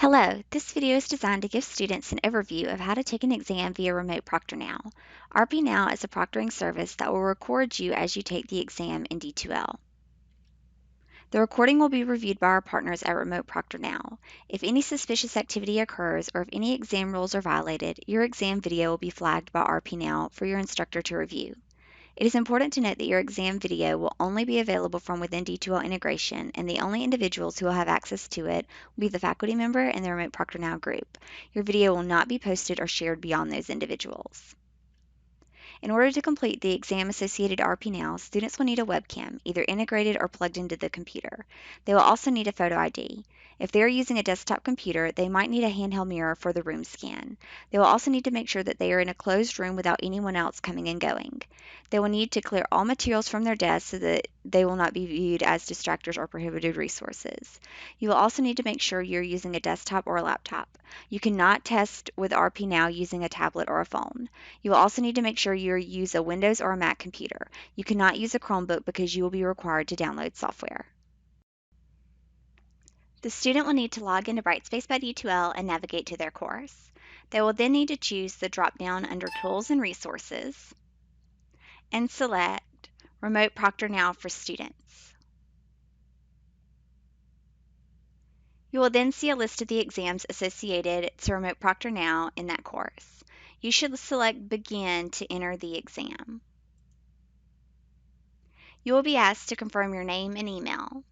Hello, this video is designed to give students an overview of how to take an exam via Remote Proctor Now. RP Now is a proctoring service that will record you as you take the exam in D2L. The recording will be reviewed by our partners at Remote Proctor Now. If any suspicious activity occurs or if any exam rules are violated, your exam video will be flagged by RP Now for your instructor to review. It is important to note that your exam video will only be available from within D2L integration, and the only individuals who will have access to it will be the faculty member and the Remote Proctor Now group. Your video will not be posted or shared beyond those individuals. In order to complete the exam-associated RP Now, students will need a webcam, either integrated or plugged into the computer. They will also need a photo ID. If they are using a desktop computer, they might need a handheld mirror for the room scan. They will also need to make sure that they are in a closed room without anyone else coming and going. They will need to clear all materials from their desks so that they will not be viewed as distractors or prohibited resources. You will also need to make sure you're using a desktop or a laptop. You cannot test with RP Now using a tablet or a phone. You will also need to make sure you use a Windows or a Mac computer. You cannot use a Chromebook because you will be required to download software. The student will need to log into Brightspace by D2L and navigate to their course. They will then need to choose the drop-down under Tools and Resources and select Remote Proctor Now for Students. You will then see a list of the exams associated to Remote Proctor Now in that course. You should select Begin to enter the exam. You will be asked to confirm your name and email.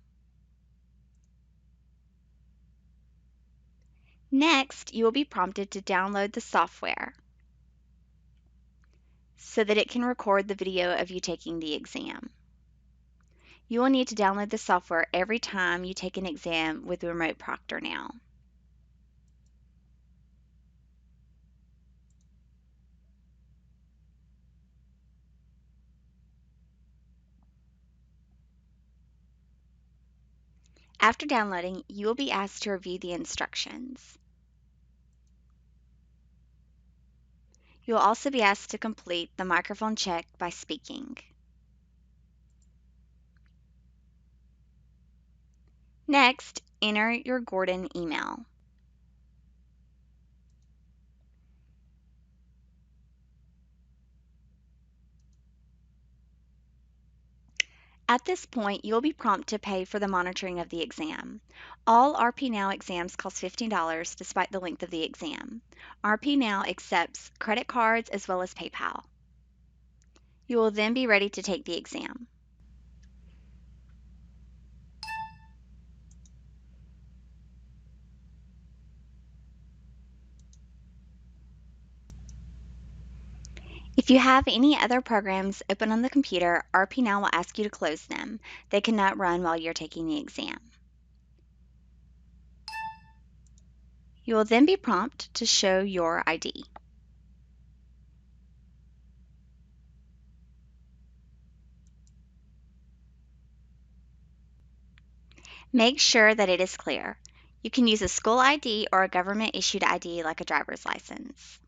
Next, you will be prompted to download the software so that it can record the video of you taking the exam. You will need to download the software every time you take an exam with Remote Proctor Now. After downloading, you will be asked to review the instructions. You will also be asked to complete the microphone check by speaking. Next, enter your Gordon email. At this point, you will be prompted to pay for the monitoring of the exam. All RP Now exams cost $15 despite the length of the exam. RP Now accepts credit cards as well as PayPal. You will then be ready to take the exam. If you have any other programs open on the computer, RP Now will ask you to close them. They cannot run while you're taking the exam. You will then be prompted to show your ID. Make sure that it is clear. You can use a school ID or a government-issued ID like a driver's license.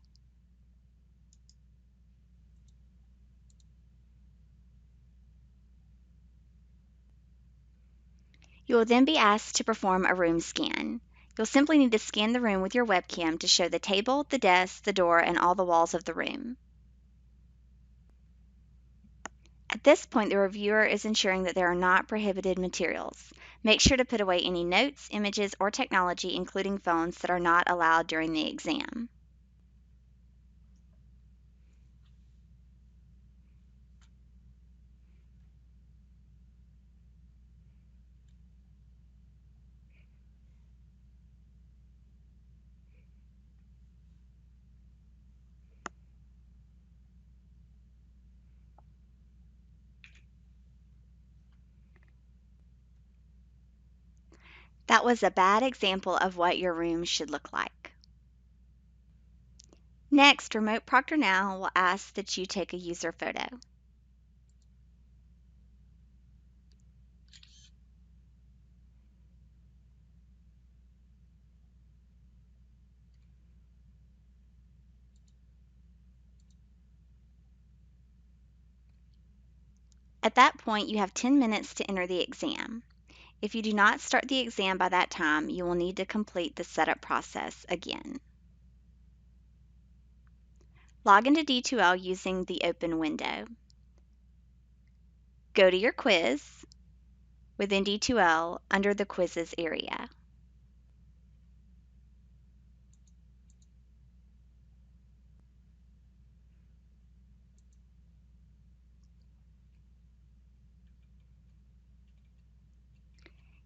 You will then be asked to perform a room scan. You'll simply need to scan the room with your webcam to show the table, the desk, the door, and all the walls of the room. At this point, the reviewer is ensuring that there are not prohibited materials. Make sure to put away any notes, images, or technology, including phones, that are not allowed during the exam. That was a bad example of what your room should look like. Next, Remote Proctor Now will ask that you take a user photo. At that point, you have 10 minutes to enter the exam. If you do not start the exam by that time, you will need to complete the setup process again. Log into D2L using the open window. Go to your quiz within D2L under the quizzes area.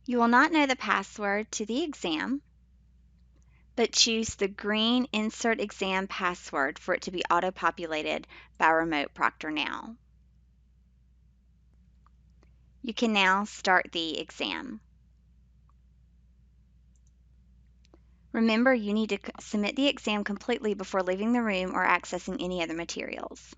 You will not know the password to the exam, but choose the green Insert Exam Password for it to be auto-populated by Remote Proctor Now. You can now start the exam. Remember, you need to submit the exam completely before leaving the room or accessing any other materials.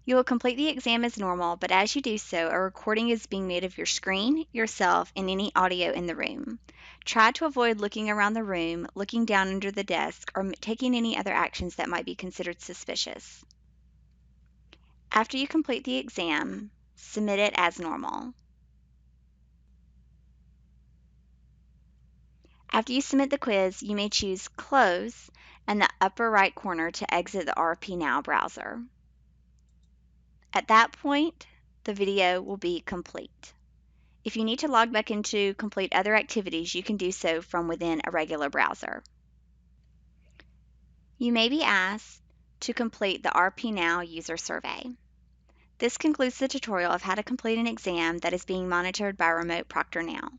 You will complete the exam as normal, but as you do so, a recording is being made of your screen, yourself, and any audio in the room. Try to avoid looking around the room, looking down under the desk, or taking any other actions that might be considered suspicious. After you complete the exam, submit it as normal. After you submit the quiz, you may choose Close in the upper right corner to exit the RP Now browser. At that point, the video will be complete. If you need to log back in to complete other activities, you can do so from within a regular browser. You may be asked to complete the RP Now user survey. This concludes the tutorial of how to complete an exam that is being monitored by Remote Proctor Now.